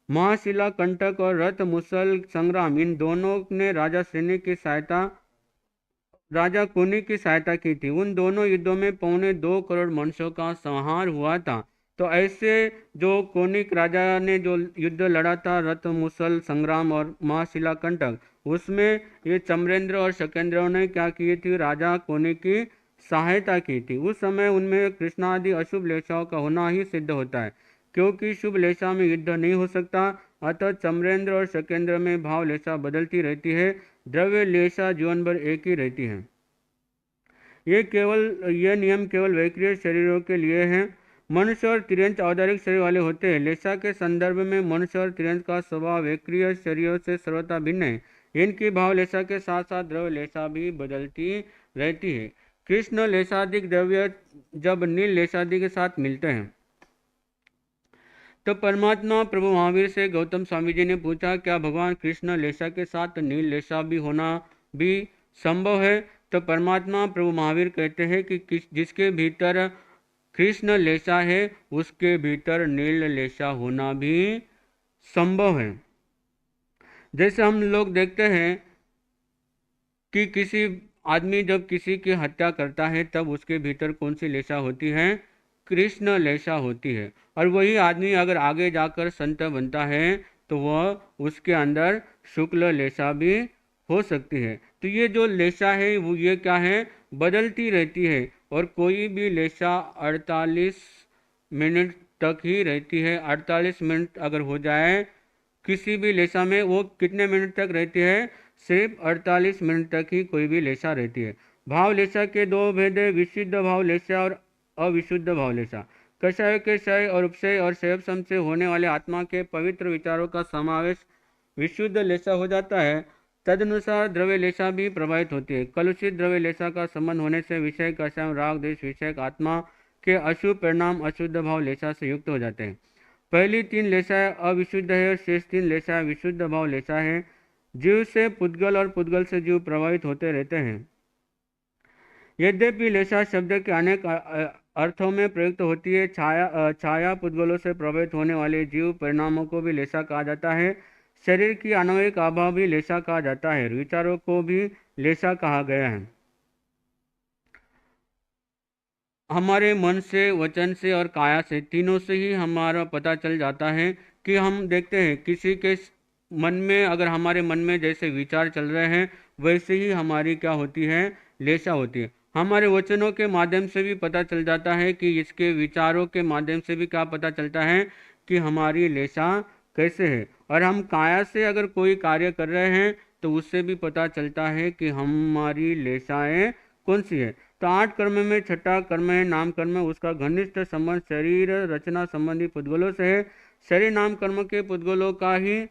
A: महाशिला कंटक और रथ मुसल संग्राम, इन दोनों ने राजा कुनी की सहायता की थी। उन दोनों युद्धों में 2.25 करोड़ मनुष्यों का संहार हुआ था। तो ऐसे जो कोनिक राजा ने जो युद्ध लड़ा था, रथ मुसल संग्राम और महाशिला कंटक, उसमें ये चमरेंद्र और शकेंद्र ने क्या किए थी, राजा कोनिक की सहायता की थी। उस समय उनमें कृष्णादि अशुभ लेशाओं का होना ही सिद्ध होता है, क्योंकि शुभ लेशा में युद्ध नहीं हो सकता। अतः चमरेंद्र और शकेंद्र में भाव लेशा बदलती रहती है, द्रव्य लेशा जीवन भर एक ही रहती है। यह नियम केवल वैक्रिय शरीरों के लिए है। मनुष्य और तिर्यंच औदारिक शरीर वाले होते हैं। लेशा के संदर्भ में मनुष्य और तिर्यंच का स्वभाव वैक्रिय शरीरों से सर्वथा भिन्न है। इनकी भाव लेशा के साथ साथ द्रव्य लेशा भी बदलती रहती है। कृष्ण लेशादिक द्रव्य जब नील लेशादि के साथ मिलते हैं तो परमात्मा प्रभु महावीर से गौतम स्वामी जी ने पूछा, क्या भगवान कृष्ण लेशा के साथ नील लेशा भी होना भी संभव है? तो परमात्मा प्रभु महावीर कहते हैं कि जिसके भीतर कृष्ण लेशा है उसके भीतर नील लेशा होना भी संभव है। जैसे हम लोग देखते हैं कि किसी आदमी जब किसी की हत्या करता है तब उसके भीतर कौन सी लेशा होती है, कृष्ण लेशा होती है। और वही आदमी अगर आगे जाकर संत बनता है तो वह उसके अंदर शुक्ल लेशा भी हो सकती है। तो ये जो लेशा है वो ये क्या है, बदलती रहती है, और कोई भी लेशा 48 मिनट तक ही रहती है। 48 मिनट अगर हो जाए किसी भी लेशा में, वो कितने मिनट तक रहती है, सिर्फ 48 मिनट तक ही कोई भी लेशा रहती है। भाव लेशा के दो भेद है, विशुद्ध भाव लेशा और अविशुद्ध भाव लेशा। कषाय के क्षय और उपक्षय और क्षयपशम से होने वाले आत्मा के पवित्र विचारों का समावेश विशुद्ध लेशा हो जाता है। तदनुसार द्रव्य लेशा भी प्रभावित होती है। कलुषित द्रव्य लेशा का संबंध होने से विषय कषाय राग देश विषयक आत्मा के अशुभ परिणाम अशुद्ध भाव लेशा से युक्त हो जाते हैं। पहली 3 लेशाएं अविशुद्ध है और शेष 3 लेशाएं विशुद्ध भाव लेशा है। जीव से पुद्गल और पुद्गल से जीव प्रभावित होते रहते हैं। यद्यपि लेशा शब्द के अनेक अर्थों में प्रयुक्त होती है। छाया पुद्गलों से प्रभावित होने वाले जीव परिणामों को भी लेशा कहा जाता है। शरीर की आणविक आभा भी लेशा कहा जाता है। विचारों को भी लेशा कहा गया है। हमारे मन से, वचन से और काया से, तीनों से ही हमारा पता चल जाता है कि हम देखते हैं किसी के मन में, अगर हमारे मन में जैसे विचार चल रहे हैं वैसे ही हमारी क्या होती है, लेशा होती है। हमारे वचनों के माध्यम से भी पता चल जाता है कि इसके विचारों के माध्यम से भी क्या पता चलता है कि हमारी लेशा कैसे है। और हम काया से अगर कोई कार्य कर रहे हैं तो उससे भी पता चलता है कि हमारी लेशाएं कौन सी है। तो 8 कर्म में छठा कर्म है नाम कर्म। उसका घनिष्ठ संबंध शरीर रचना संबंधी पुद्गलों से है। शरीर नाम कर्म के पुद्गलों का ही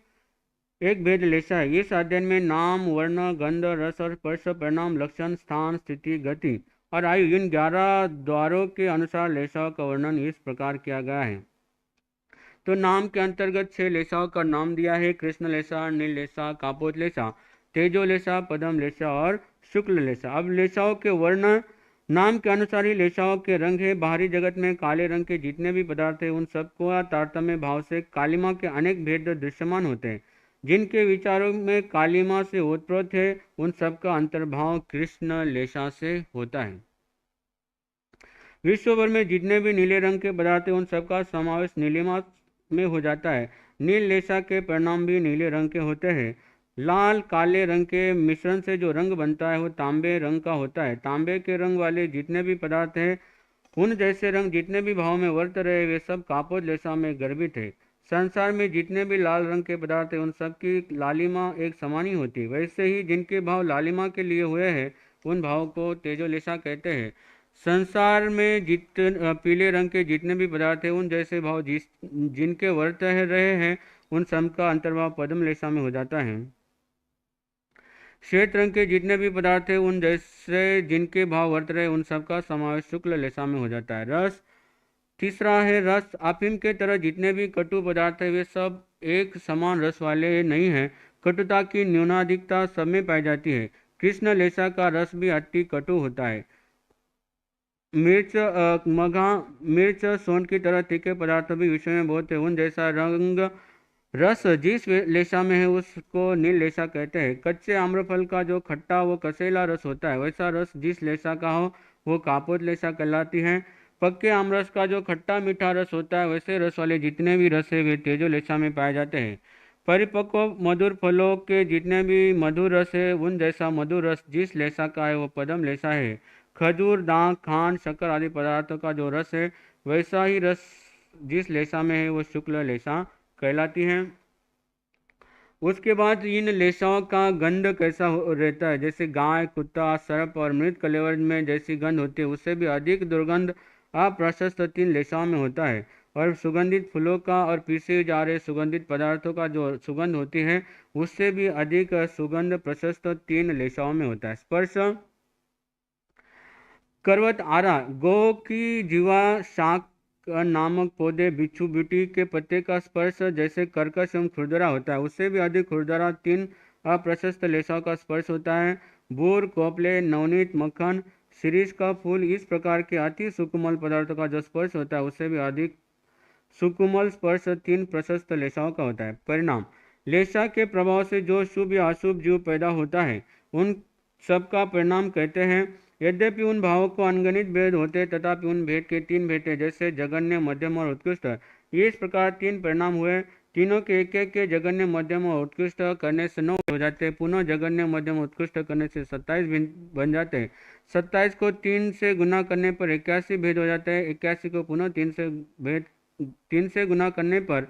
A: एक भेद लेशा है। इस अध्ययन में नाम, वर्ण, गंध, रस और स्पर्श, परिणाम, लक्षण, स्थान, स्थिति, गति और आयु, इन 11 द्वारों के अनुसार लेशाओं का वर्णन इस प्रकार किया गया है। तो नाम के अंतर्गत 6 लेशाओं का नाम दिया है। कृष्ण लेशा, नील लेशा, कापोत लेशा, तेजो लेशा, पदम लेशा और शुक्ल लेशा। अब लेशाओं के वर्ण नाम के अनुसार ही लेशाओं के रंग है। बाहरी जगत में काले रंग के जितने भी पदार्थ हैं उन सबको तारतम्य भाव से कालिमा के अनेक भेद दृश्यमान होते हैं। जिनके विचारों में कालिमा से ओतप्रोत है उन सबका अंतर्भाव कृष्ण लेशा से होता है। विश्व भर में जितने भी नीले रंग के पदार्थ हैं उन सबका समावेश नीलिमा में हो जाता है। नील लेशा के परिणाम भी नीले रंग के होते हैं। लाल काले रंग के मिश्रण से जो रंग बनता है वो तांबे रंग का होता है। तांबे के रंग वाले जितने भी पदार्थ हैं उन जैसे रंग जितने भी भाव में वर्त रहे वे सब कापोत लेशा में गर्भित है। संसार में जितने भी लाल रंग के पदार्थ हैं उन सब की लालिमा एक समान ही होती है। वैसे ही जिनके भाव लालिमा के लिए हुए हैं उन भावों को तेजोलेशा कहते हैं। संसार में पीले रंग के जितने भी पदार्थ हैं उन जैसे भाव जिनके वर्त रहे हैं उन सब का अंतर्भाव पद्म लेशा में हो जाता है। श्वेत रंग के जितने भी पदार्थ हैं उन जैसे जिनके भाव वर्त रहे उन सब का समावेश शुक्ल लेशा में हो जाता है। रस, तीसरा है रस। अफीम के तरह जितने भी कटु पदार्थ है वे सब एक समान रस वाले नहीं हैं। कटुता की न्यूनाधिकता सब में पाई जाती है। कृष्ण लेशा का रस भी अति कटु होता है। मिर्च सोन की तरह तीखे पदार्थ भी विश्व में बहुत है। उन जैसा रंग रस जिस लेशा में है उसको नील लेशा कहते हैं। कच्चे आम्रफल का जो खट्टा वो कसेला रस होता है वैसा रस जिस लेशा का हो वो कापोत लेशा कहलाती है। पक्के आमरस का जो खट्टा मीठा रस होता है वैसे रस वाले जितने भी रस है वे तेजो लेशा में पाए जाते हैं। परिपक्व मधुर फलों के जितने भी मधुर रस है उन जैसा मधुर रस जिस लेशा का है वो पदम लेशा है। खजूर, दाख, खांड, शक्कर आदि पदार्थों का जो रस है वैसा ही रस जिस लेशा में है वो शुक्ल लेशा कहलाती है। उसके बाद इन लेशाओं का गंध कैसा रहता है, जैसे गाय, कुत्ता, सर्प और मृत कलेवर में जैसी गंध होती है उससे भी अधिक दुर्गंध अप्रशस्त 3 लेशाओं में होता है। और सुगंधित फूलों का और पीसे जा रहे सुगंधित पदार्थों का जो सुगंध होती है उससे भी अधिक सुगंध प्रशस्त 3 लेशाओं में होता है। स्पर्श, करवत आरा, गो की जीवा, शाक नामक पौधे, बिच्छू बीटी के पत्ते का स्पर्श जैसे कर्कश एवं खुरदरा होता है उससे भी अधिक खुरदरा 3 अप्रशस्त लेशाओं का स्पर्श होता है। बूर, कोपले, नवनीत, मक्खन, शिरीष का फूल, इस प्रकार के अति सुकुमल पदार्थों का जो स्पर्श होता है उससे भी अधिक सुकुमल स्पर्श 3 प्रशस्त लेशाओं का होता है। परिणाम, लेशा के प्रभाव से जो शुभ या अशुभ जीव पैदा होता है उन सबका परिणाम कहते हैं। यद्यपि उन भावों को अनगणित भेद होते हैं तथापि उन भेद के 3 भेद हैं, जैसे जघन्य, मध्यम और उत्कृष्ट। इस प्रकार 3 परिणाम हुए। तीनों के एक एक के जघन्य मध्यम और उत्कृष्ट करने से 9 हो जाते हैं। पुनः जघन्य मध्यम उत्कृष्ट करने से 27 बन जाते हैं। 27 को 3 से गुना करने पर 81 भेद हो जाता है। 81 को पुनः 3 से गुना करने पर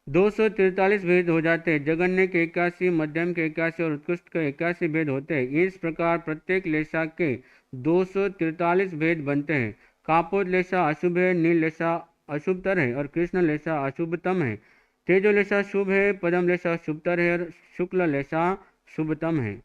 A: 243 भेद हो जाते हैं। जघन्य के 81, मध्यम के 81 और उत्कृष्ट के 81 भेद होते हैं। इस प्रकार प्रत्येक लेशा के 243 भेद बनते हैं। कापोत लेशा अशुभ है, नील लेशा अशुभतर है और कृष्ण लेशा अशुभतम है। तेजो लेशा शुभ है, पदम लेशा शुभतर है और शुक्ल लेशा शुभतम है।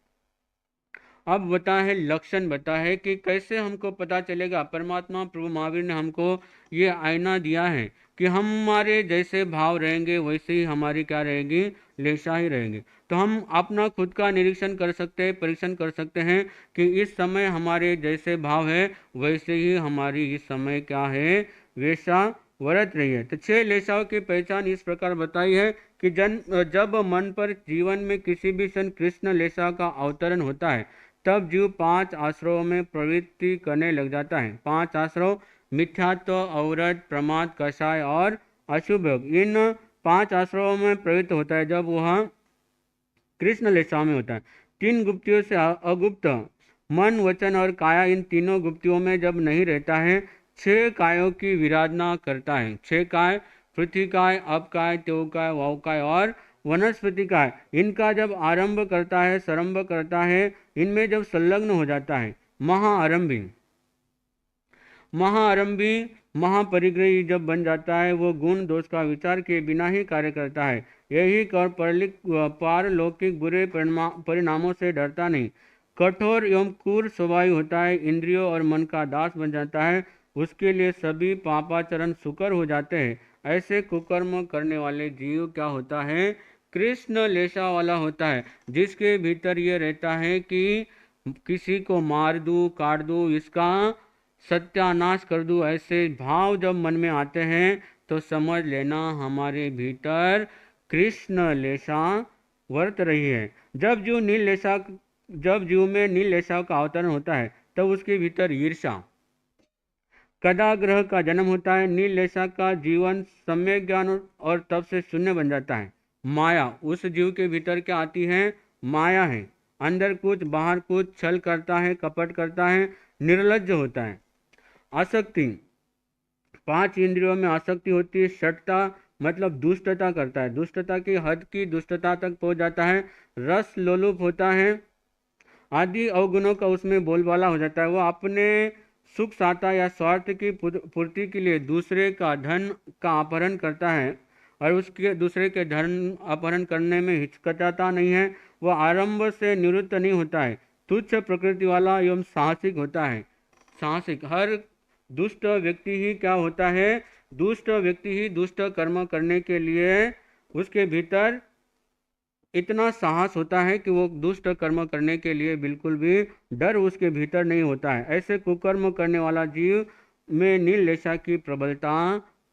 A: अब बता है लक्षण बता है कि कैसे हमको पता चलेगा। परमात्मा प्रभु महावीर ने हमको ये आईना दिया है कि हमारे जैसे भाव रहेंगे वैसे ही हमारी क्या रहेगी, लेशा ही रहेगी। तो हम अपना खुद का निरीक्षण कर सकते हैं, परीक्षण कर सकते हैं कि इस समय हमारे जैसे भाव है वैसे ही हमारी इस समय क्या है, वैसा वर्त रही है। तो 6 लेशाओं की पहचान इस प्रकार बताई है कि जब मन पर जीवन में किसी भी क्षण कृष्ण लेशा का अवतरण होता है तब जीव 5 आश्रयों में प्रवृत्ति करने लग जाता है। 5 आश्रय मिथ्यात्व, अवरत, प्रमाद, कषाय और अशुभ योग, इन 5 आश्रयों में प्रवृत्त होता है जब वह कृष्ण लेशा में होता है। 3 गुप्तियों से अगुप्त मन, वचन और काया, इन तीनों गुप्तियों में जब नहीं रहता है 6 कायों की विराधना करता है। 6 काय, पृथ्वी काय, अपकाय, त्योकाय, वावकाय और वनस्पति काय, इनका जब आरंभ करता है, सरंभ करता है, इनमें जब संलग्न हो जाता है, महाआरंभी महापरिग्रही जब बन जाता है, वो गुण दोष का विचार किए बिना ही कार्य करता है। यही कर पारलौकिक बुरे परिणामों से डरता नहीं, कठोर एवं क्रूर स्वभाव होता है, इंद्रियों और मन का दास बन जाता है। उसके लिए सभी पापाचरण सुकर हो जाते हैं। ऐसे कुकर्म करने वाले जीव क्या होता है, कृष्ण लेशा वाला होता है, जिसके भीतर ये रहता है कि किसी को मार दूं, काट दूं, इसका सत्यानाश कर दूं। ऐसे भाव जब मन में आते हैं तो समझ लेना हमारे भीतर कृष्ण लेशा वर्त रही है। जब जीव में नील लेशा का अवतरण होता है तब उसके भीतर ईर्षा, कदाग्रह का जन्म होता है। नील लेशा का जीवन सम्यक ज्ञान और तब से शून्य बन जाता है। माया, उस जीव के भीतर क्या आती है, माया है। अंदर कुछ बाहर कुछ, छल करता है, कपट करता है, निर्लज्ज होता है। आसक्ति, 5 इंद्रियों में आसक्ति होती है। षटता मतलब दुष्टता करता है, दुष्टता की हद की दुष्टता तक पहुंच जाता है। रस लोलुप होता है, आदि अवगुणों का उसमें बोलबाला हो जाता है। वो अपने सुख साता या स्वार्थ की पूर्ति के लिए दूसरे का धन का अपहरण करता है और उसके दूसरे के धन अपहरण करने में हिचकचाता नहीं है। वह आरंभ से निवृत्त नहीं होता है, तुच्छ प्रकृति वाला एवं साहसिक होता है। साहसिक, हर दुष्ट व्यक्ति ही क्या होता है, दुष्ट व्यक्ति ही दुष्ट कर्म करने के लिए उसके भीतर इतना साहस होता है कि वो दुष्ट कर्म करने के लिए बिल्कुल भी डर उसके भीतर नहीं होता है। ऐसे कुकर्म करने वाला जीव में नील लेशा की प्रबलता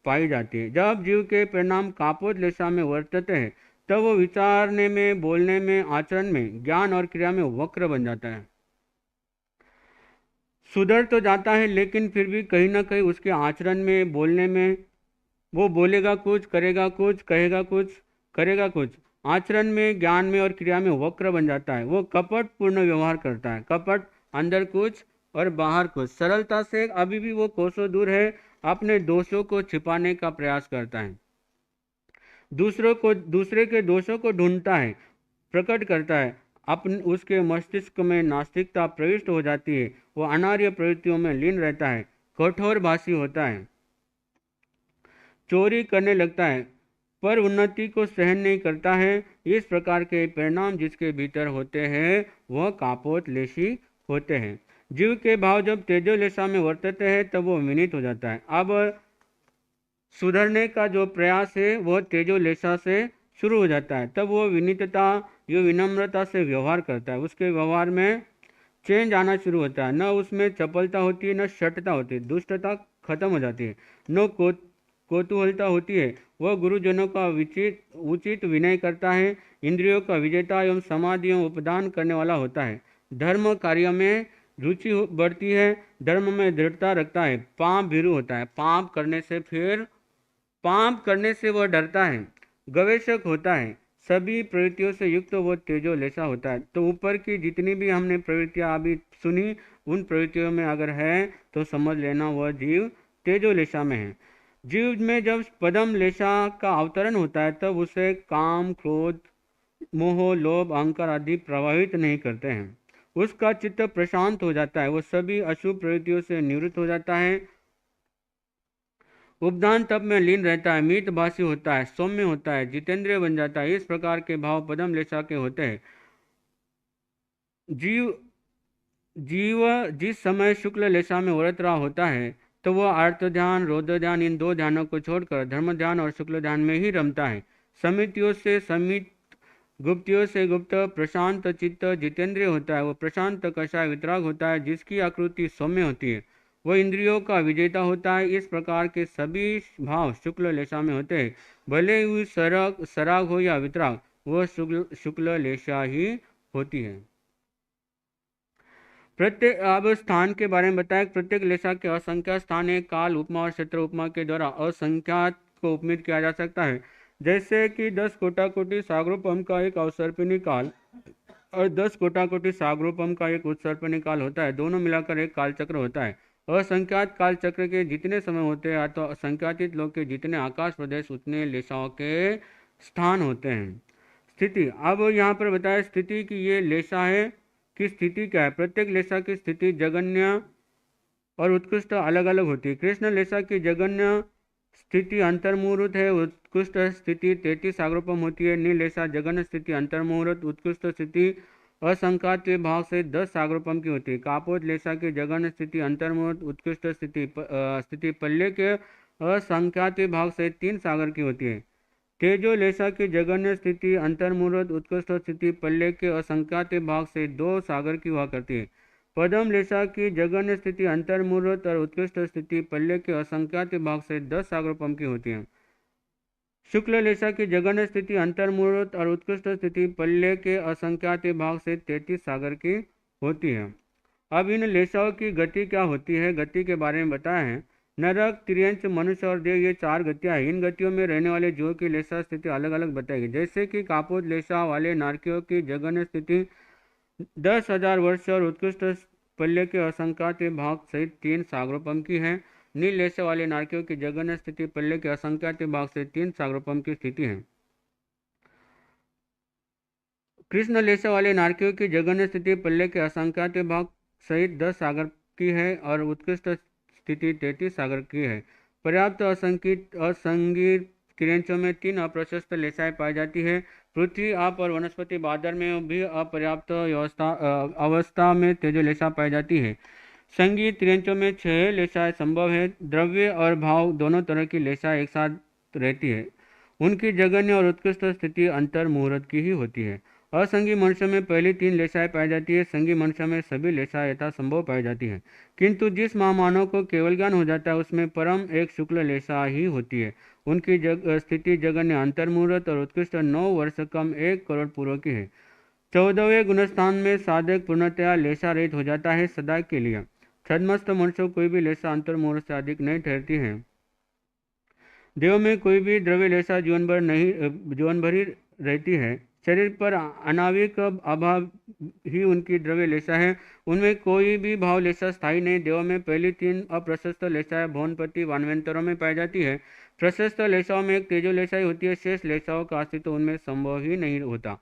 A: पाई जाती है। जब जीव के परिणाम कापोत लेशा में वर्तते हैं तब वो विचारने में, बोलने में, आचरण में, ज्ञान और क्रिया में वक्र बन जाता है। सुधर तो जाता है लेकिन फिर भी कहीं ना कहीं उसके आचरण में, बोलने में, वो बोलेगा कुछ, करेगा कुछ, कहेगा कुछ, करेगा कुछ, आचरण में, ज्ञान में और क्रिया में वक्र बन जाता है। वो कपट पूर्ण व्यवहार करता है, कपट, अंदर कुछ और बाहर कुछ। सरलता से अभी भी वो कोसों दूर है, अपने दोषों को छिपाने का प्रयास करता है, दूसरे के दोषों को ढूंढता है, प्रकट करता है। अपने उसके मस्तिष्क में नास्तिकता प्रविष्ट हो जाती है, वो अनार्य प्रवृत्तियों में लीन रहता है, कठोर भाषी होता है, चोरी करने लगता है, पर उन्नति को सहन नहीं करता है। इस प्रकार के परिणाम जिसके भीतर होते हैं वह कापोत लेशी होते हैं। जीव के भाव जब तेजोलेशा में वर्तते हैं तब वो विनीत हो जाता है। अब सुधरने का जो प्रयास है वह तेजोलेशा से शुरू हो जाता है। तब वो विनीतता, जो विनम्रता से व्यवहार करता है, उसके व्यवहार में चेंज आना शुरू होता है। न उसमें चपलता होती है, न शटता होती है, दुष्टता खत्म हो जाती है, न कौतूहलता होती है। वह गुरुजनों का उचित विनय करता है, इंद्रियों का विजेता एवं समाधि एवं उपदान करने वाला होता है। धर्म कार्य में रुचि बढ़ती है, धर्म में दृढ़ता रखता है, पाप भीरु होता है, पाप करने से वह डरता है, गवेषक होता है, सभी प्रवृत्तियों से युक्त वो तेजो लेसा होता है। तो ऊपर की जितनी भी हमने प्रवृत्तियां अभी सुनी, उन प्रवृत्तियों में अगर है तो समझ लेना वह जीव तेजो लेसा में है। जीव में जब पदम लेसा का अवतरण होता है तब उसे काम, क्रोध, मोह, लोभ, अहंकार आदि प्रभावित नहीं करते हैं। उसका चित्त प्रशांत हो जाता है, वो सभी अशुभ प्रवृत्तियों से निवृत्त हो जाता है, उपदान तप में लीन रहता है, मीत भाषी होता है, सौम्य होता है, जितेंद्रिय बन जाता है। इस प्रकार के भाव पदम लेसा के होते हैं। जीव जीव जिस समय शुक्ल लेसा में व्रत रहा होता है तो वह आर्त ध्यान, रौद्र ध्यान, इन दो ध्यानों को छोड़कर धर्म ध्यान और शुक्ल ध्यान में ही रमता है। समितियों से समित, गुप्तियों से गुप्त, प्रशांत चित्त जितेंद्रिय होता है। वह प्रशांत कषाय वितराग होता है, जिसकी आकृति सौम्य होती है। वह इंद्रियों का विजेता होता है। इस प्रकार के सभी भाव शुक्ल लेशा में होते हैं। भले ही सराग हो या वितराग, वह शुक्ल लेशा ही होती है। प्रत्येक अब स्थान के बारे में बताया। प्रत्येक लेशा के असंख्य स्थान एक काल, उपमा और क्षेत्र उपमा के द्वारा असंख्यात को उपमित किया जा सकता है। जैसे कि 10 कोटि सागरोपम का एक अवसर्पिणी काल और 10 कोटि सागरोपम का एक उत्सर्पिणी काल होता है। दोनों मिलाकर एक कालचक्र होता है। असंख्यात कालचक्र के जितने समय होते हैं तो असंख्यातित लोग के जितने आकाश प्रदेश उतने लेशाओं के स्थान होते हैं। स्थिति, अब यहाँ पर बताया स्थिति की ये लेशा है की स्थिति क्या है। प्रत्येक लेशा की स्थिति जगन्य और उत्कृष्ट अलग अलग होती है। कृष्ण लेशा की जगन्य स्थिति अंतर्मुहूर्त है, उत्कृष्ट स्थिति 33 सागरोपम होती है। नील लेशा जगन्य स्थिति अंतर्मुहूर्त, उत्कृष्ट स्थिति असंख्यात भाव से 10 सागरोपम की होती है। कापोत लेशा की जगन्य स्थिति अंतर्मुहूर्त, उत्कृष्ट स्थिति पल्ले के असंख्यात भाव से 3 सागर की होती है। तेजो लेशा की जगन्य स्थिति अंतर्मुहूर्त, उत्कृष्ट स्थिति पल्ले के असंख्यात भाग से 2 सागर की हुआ करती है। पदम लेशा की जगन्य स्थिति अंतर्मुहूर्त और उत्कृष्ट स्थिति पल्ले के असंख्यात भाग से 10 सागरोपम की होती है। शुक्ल लेशा की जगन्य स्थिति अंतर्मुहूर्त और उत्कृष्ट स्थिति पल्ले के असंख्यात भाग से 33 सागर की होती है। अब इन लेशाओं की गति क्या होती है, गति के बारे में बताया है। नरक, त्रियंच, मनुष्य और देव, ये 4 गतियाँ हैं। इन गतियों में रहने वाले जीवों की लेशा स्थिति अलग अलग बताई गई। जैसे कि कापोत लेशा वाले नारकियों की जगन्य स्थिति 10,000 वर्ष और उत्कृष्ट पल्ले के असंख्यात भाग सहित 3 सागरोपम की है। नील लेशा वाले नारकियों की जगन्य स्थिति पल्ले के असंख्यात भाग से 3 सागरोपम की स्थिति है। कृष्ण लेशा वाले नारकियों की जगन्य स्थिति पल्ले के असंख्यात भाग सहित 10 सागर की है और उत्कृष्ट स्थिति 33 सागर की है। पर्याप्त असंगीत किरणों में 3 अप्रशस्त लेशाएं पाई जाती है। पृथ्वी, आप और वनस्पति बादर में भी अपर्याप्त अवस्था में तेजो लेशा पाई जाती है। संगीत त्रियंचों में 6 लेशाएं संभव है। द्रव्य और भाव दोनों तरह की लेशाएं एक साथ रहती है। उनकी जगन्य और उत्कृष्ट स्थिति अंतर मुहूर्त की ही होती है। असंगी मनुष्य में पहली 3 लेशाएं पाई जाती है। संगी मनुष्य में सभी लेशाएं यथासंभव पाई जाती है। किंतु जिस महामानव को केवल ज्ञान हो जाता है उसमें परम एक शुक्ल लेशा ही होती है। उनकी स्थिति जगन्य अंतर मुहूर्त और उत्कृष्ट 9 वर्ष कम 1 करोड़ पूर्व की है। 14वें गुणस्थान में साधक पूर्णतया लेशा रहित हो जाता है सदा के लिए। छद्मस्त मनुष्य कोई भी लेशा अंतर मुहूर्त से अधिक नहीं ठहरती है। देव में कोई भी द्रव्य लेशा जीवन भर ही रहती है। शरीर पर अनाविक अभाव ही उनकी द्रव्य लेशा है। उनमें कोई भी भाव लेशा स्थायी नहीं। देव में पहली 3 अप्रशस्त लेशाएं भवनपति वानवेंतरों में पाई जाती है। प्रशस्त लेशाओं में एक तेजो लेशा ही होती है। शेष लेशाओं का अस्तित्व उनमें संभव ही नहीं होता।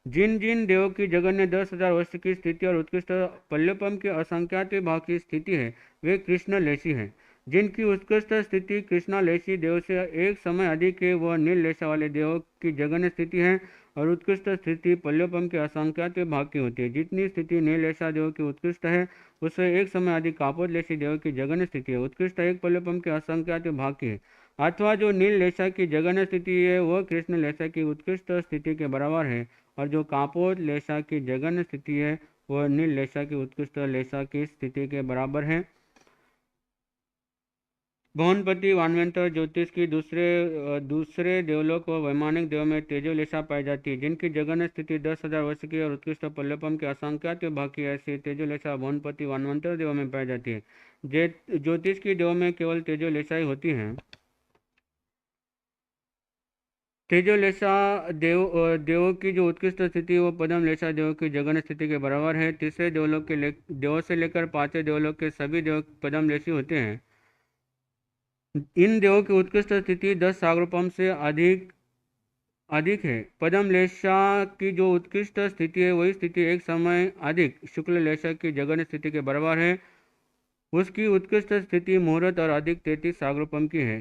A: जिन जिन देवों की जगन्य 10,000 वर्ष की स्थिति और उत्कृष्ट पल्लपम के असंख्यात भाव की स्थिति है, वे कृष्ण लेशी हैं। जिनकी उत्कृष्ट स्थिति कृष्णा लेशी देव से एक समय अधिक है, वह नील लेशा वाले देवों की जगन्य स्थिति है और उत्कृष्ट स्थिति पल्लपम के असंख्यात भाग की होती है। जितनी स्थिति नील लेशा देव की उत्कृष्ट है, उससे एक समय अधिक कापोत लेशी देव की जगन्य स्थिति है। उत्कृष्ट एक पल्लपम के असंख्यात भाग की है, अथवा जो नील लेशा की जगन्य स्थिति है वह कृष्ण लेशा की उत्कृष्ट स्थिति के बराबर है, और जो कापोत लेशा की जगन्य स्थिति है वह नील लेशा की उत्कृष्ट लेशा की स्थिति के बराबर है। भवनपति वानवेंतर ज्योतिष की दूसरे देवलोक व वैमानिक देव में तेजो लेशा पाई जाती है, जिनकी जगन्य स्थिति 10,000 वर्ष की और उत्कृष्ट पल्लपम के असंख्यात भाग की। ऐसी तेजो लेशा भवनपति वानवंतर देव में पाई जाती है। ज्योतिष की देव में केवल तेजो लेशा ही होती है। तेजोलेशा देवों की जो उत्कृष्ट स्थिति वो पदम लेशा देवों की जघन्य स्थिति के बराबर है। तीसरे देवलोक के देवों से लेकर पांचवें देवलोक के सभी देव पदम लेशी होते हैं। इन देवों की उत्कृष्ट स्थिति 10 सागरोपम से अधिक अधिक है। पदम लेशा की जो उत्कृष्ट स्थिति है वही स्थिति एक समय अधिक शुक्ल लेशा की जघन्य स्थिति के बराबर है। उसकी उत्कृष्ट स्थिति मुहूर्त और अधिक 33 सागरोपम की है।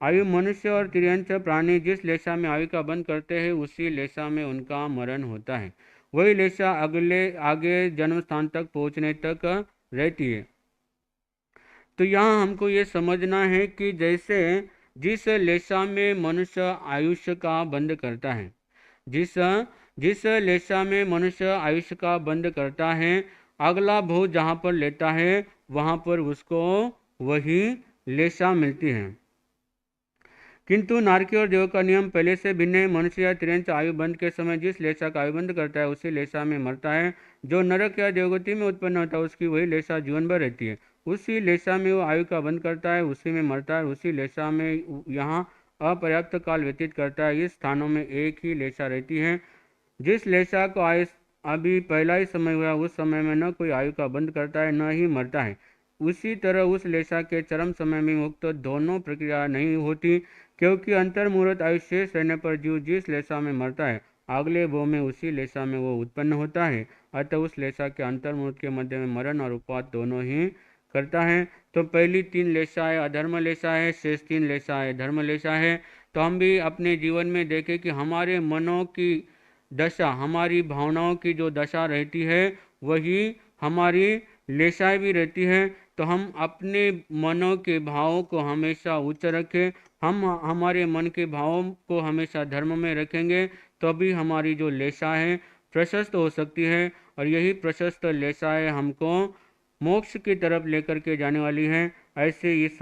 A: आयु मनुष्य और तिर्यंच प्राणी जिस लेशा में आयु का बंध करते हैं उसी लेशा में उनका मरण होता है। वही लेशा आगे जन्म स्थान तक पहुंचने तक रहती है। तो यहाँ हमको ये समझना है कि जैसे जिस लेशा में मनुष्य आयुष्य का बंध करता है, जिस जिस लेशा में मनुष्य आयुष्य का बंध करता है, अगला भोग जहाँ पर लेता है वहाँ पर उसको वही लेशा मिलती है। किंतु नारकी और देव का नियम पहले से भिन्न है। मनुष्य या तिरंच आयु बंध के समय जिस लेशा का आयुबंध करता है उसी लेशा में मरता है। जो नरक या देवगति में उत्पन्न होता है उसकी वही लेशा जीवन भर रहती है। उसी लेशा में वो आयु का बंध करता है, उसी में मरता है, उसी लेशा में यहाँ अपर्याप्त काल व्यतीत करता है। इस स्थानों में एक ही लेशा रहती है। जिस लेशा को आयु अभी पहला ही समय हुआ उस समय में न कोई आयु का बंध करता है न ही मरता है। उसी तरह उस लेशा के चरम समय में मुक्त दोनों प्रक्रिया नहीं होती, क्योंकि अंतर्मुहूर्त आयु शेष रहने पर जीव जिस लेशा में मरता है अगले भोग में उसी लेशा में वो उत्पन्न होता है। अतः उस लेशा के अंतर्मुहूर्त के मध्य में मरण और उपवास दोनों ही करता है। तो पहली 3 लेशा है अधर्म लेशा है, शेष 3 लेशा है धर्म लेशा है। तो हम भी अपने जीवन में देखें कि हमारे मनों की दशा, हमारी भावनाओं की जो दशा रहती है वही हमारी लेशाएं भी रहती है। तो हम अपने मनों के भावों को हमेशा उच्च रखें। हम हमारे मन के भावों को हमेशा धर्म में रखेंगे तभी हमारी जो लेशा है प्रशस्त हो सकती है। और यही प्रशस्त लेशाएं हमको मोक्ष की तरफ लेकर के जाने वाली हैं। ऐसे इस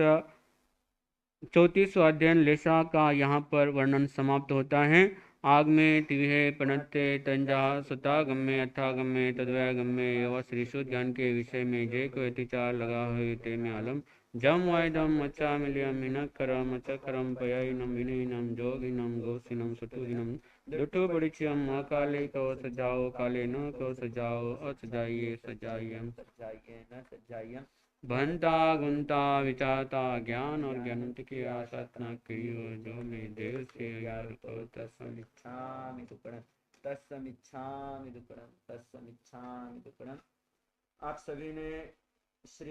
A: 34वां अध्ययन लेशा का यहाँ पर वर्णन समाप्त होता है। आग में तिविहे पनत्ते तंजा सुतागम्य अथागम्य तद्वैगम्य एवं श्री शुद्ध ज्ञान के विषय में जय को अतिचार लगा हुए ते में आलम जम वायदम मच्चा मिलियम मिनकरम मचकरम पयाइनम विनयनम जोगिनम गोसिनम सुतुगिनम दुटो बड़िचियम अकाले को सजाओ काले न को सजाओ असजाइए सजाइए सजाइए न सजाइए भंता गुंता विचारता ज्ञान और ज्ञानंत की आसक्त न करियो जो मैं देव से यार को तस्मिच्छामि दुक्कडम तस्मिच्छामि दुक्कडम तस्मिच्छामि दुक्कडम। आप सभी ने श्री